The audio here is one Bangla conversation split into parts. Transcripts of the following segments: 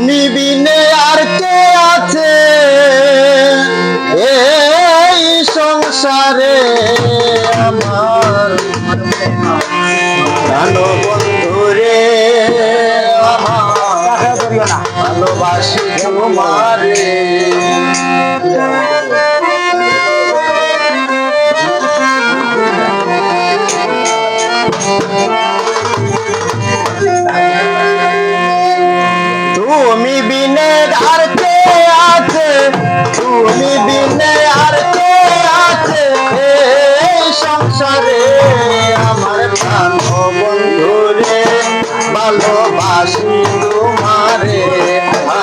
তুমি বিনে আর কে আছে এই সংসারে আমার জানো বন্ধুরে আমার ভালোবাসি তোমারে তুমি বিনে আর কে আছে তুমি বিনে আর কে আছে এই সংসারে আমার প্রাণ বন্ধুরে ভালোবাসি তোমারে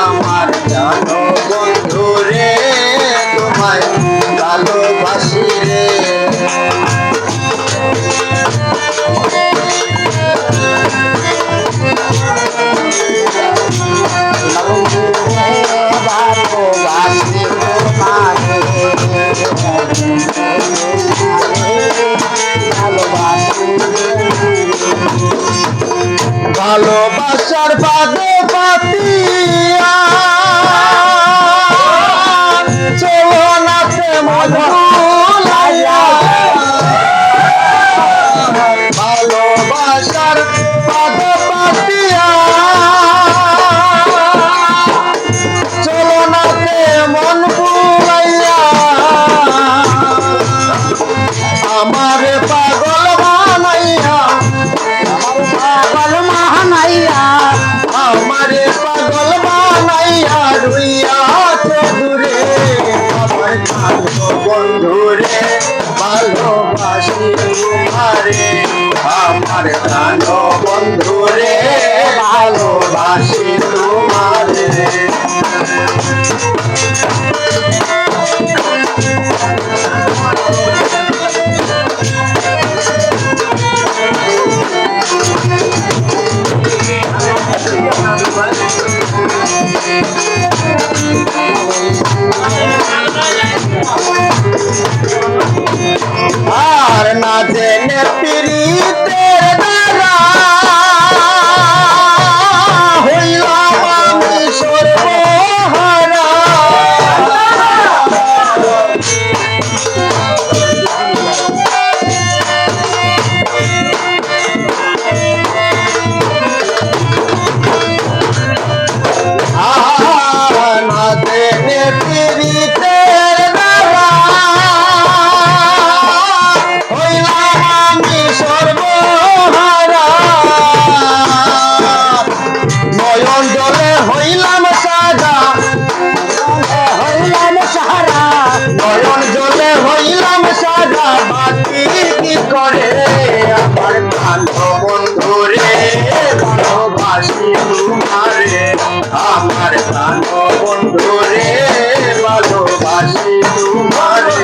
আমার জানো বন্ধুরে তোমায় ভালোবাসি রে ভালোবাসার বাদে পাতিয়া চলো নাতে মধুলাইয়া ভালোবাসার বাদে পাতিয়া চলো নাতে মন বুলাইয়া আমারে পাগল বানাইয়া আমারে পাগল বানাইয়া রুইয়াছে দূরে আমার জানো বন্ধুরে ভালোবাসি তোমারে আমার জানো বন্ধুরে ভালোবাসি তোমারে আর না জেনে প্রীতের দ্বারা হইলাম আমি সর্বহারা আর না জেনে প্রীতের দ্বারা নয়ন জলে হইলাম সাজা নয়ন জলে হইলাম সাজা বাকি কি করে আমার কালো বন্ধুরে ভালোবাসি তোমারে আমার কালো বন্ধুরে ভালোবাসি তোমারে